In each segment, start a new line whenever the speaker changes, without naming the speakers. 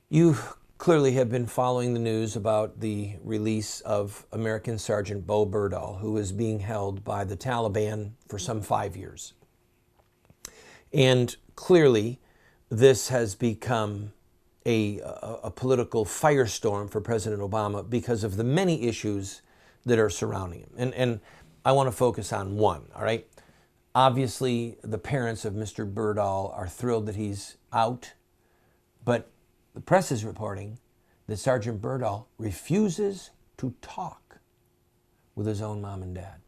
You clearly have been following the news about the release of American Sergeant Bowe Bergdahl, who is being held by the Taliban for some 5 years. And clearly, this has become a political firestorm for President Obama because of the many issues that are surrounding him. And I want to focus on one, all right? Obviously, the parents of Mr. Bergdahl are thrilled that he's out, but the press is reporting that Sergeant Bergdahl refuses to talk with his own mom and dad.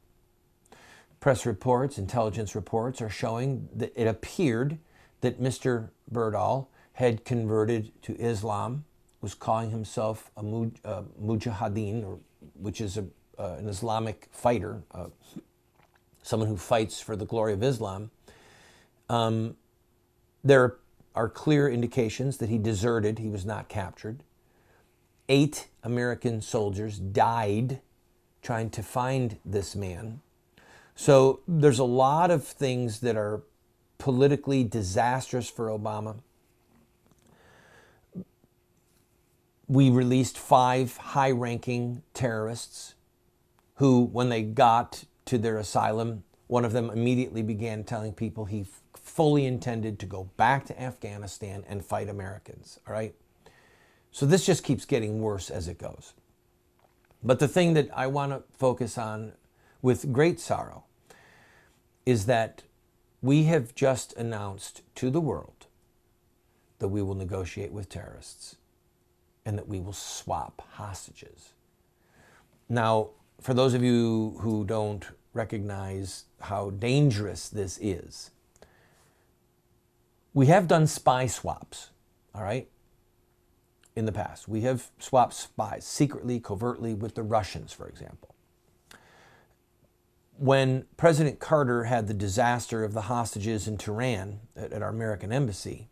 Press reports, intelligence reports are showing that it appeared that Mr. Bergdahl had converted to Islam, was calling himself a mujahideen, which is an Islamic fighter, someone who fights for the glory of Islam. There are clear indications that he deserted. He was not captured. 8 American soldiers died trying to find this man. So there's a lot of things that are politically disastrous for Obama. We released 5 high-ranking terrorists who, when they got to their asylum, one of them immediately began telling people he fully intended to go back to Afghanistan and fight Americans, all right? So this just keeps getting worse as it goes. But the thing that I want to focus on with great sorrow is that we have just announced to the world that we will negotiate with terrorists and that we will swap hostages. Now, for those of you who don't recognize how dangerous this is, we have done spy swaps, all right, in the past. We have swapped spies secretly, covertly with the Russians, for example. When President Carter had the disaster of the hostages in Tehran at our American embassy,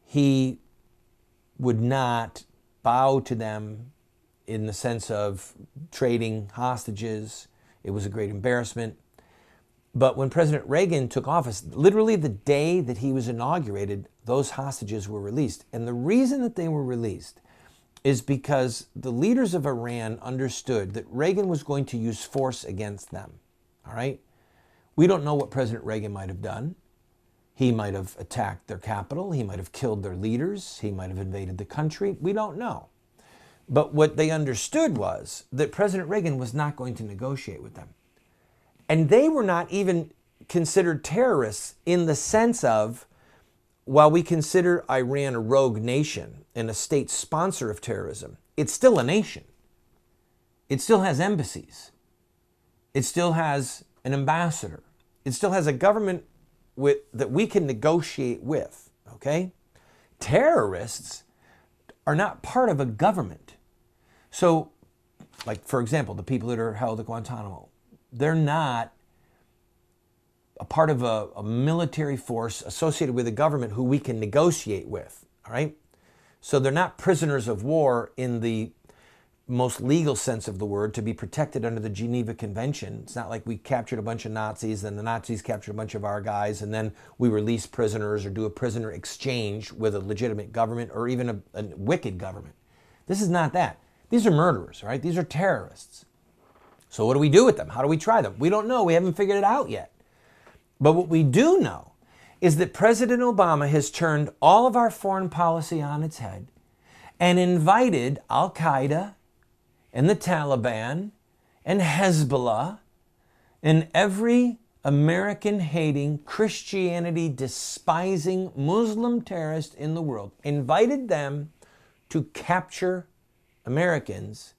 he would not bow to them in the sense of trading hostages. It was a great embarrassment. But when President Reagan took office, literally the day that he was inaugurated, those hostages were released. And the reason that they were released is because the leaders of Iran understood that Reagan was going to use force against them. All right? We don't know what President Reagan might have done. He might have attacked their capital. He might have killed their leaders. He might have invaded the country. We don't know. But what they understood was that President Reagan was not going to negotiate with them. And they were not even considered terrorists in the sense of, while we consider Iran a rogue nation and a state sponsor of terrorism, it's still a nation. It still has embassies. It still has an ambassador. It still has a government that we can negotiate with, okay? Terrorists are not part of a government. So, like, for example, the people that are held at Guantanamo, they're not a part of a military force associated with a government who we can negotiate with, all right? So they're not prisoners of war in the most legal sense of the word, to be protected under the Geneva Convention. It's not like we captured a bunch of Nazis, then the Nazis captured a bunch of our guys, and then we release prisoners or do a prisoner exchange with a legitimate government or even a wicked government. This is not that. These are murderers, right? These are terrorists. So what do we do with them? How do we try them? We don't know. We haven't figured it out yet. But what we do know is that President Obama has turned all of our foreign policy on its head and invited Al-Qaeda and the Taliban and Hezbollah and every American-hating, Christianity-despising Muslim terrorist in the world, invited them to capture Americans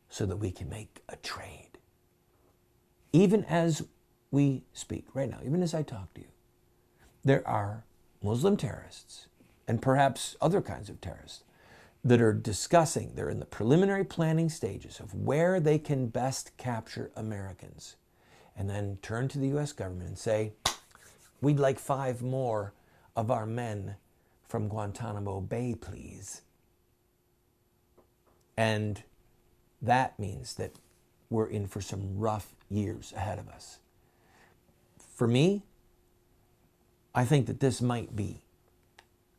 so that we can make a trade. Even as we speak right now, even as I talk to you, there are Muslim terrorists and perhaps other kinds of terrorists that are discussing, they're in the preliminary planning stages of where they can best capture Americans, and then turn to the U.S. government and say, we'd like 5 more of our men from Guantanamo Bay, please. And that means that we're in for some rough years ahead of us. For me, I think that this might be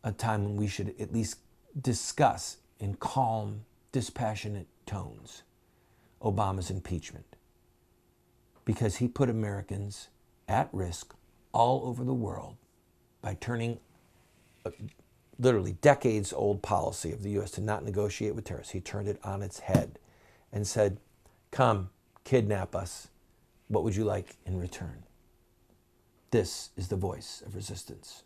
a time when we should at least discuss in calm, dispassionate tones Obama's impeachment, because he put Americans at risk all over the world by turning a literally decades-old policy of the U.S. to not negotiate with terrorists. He turned it on its head and said, come, kidnap us. What would you like in return? This is the voice of resistance.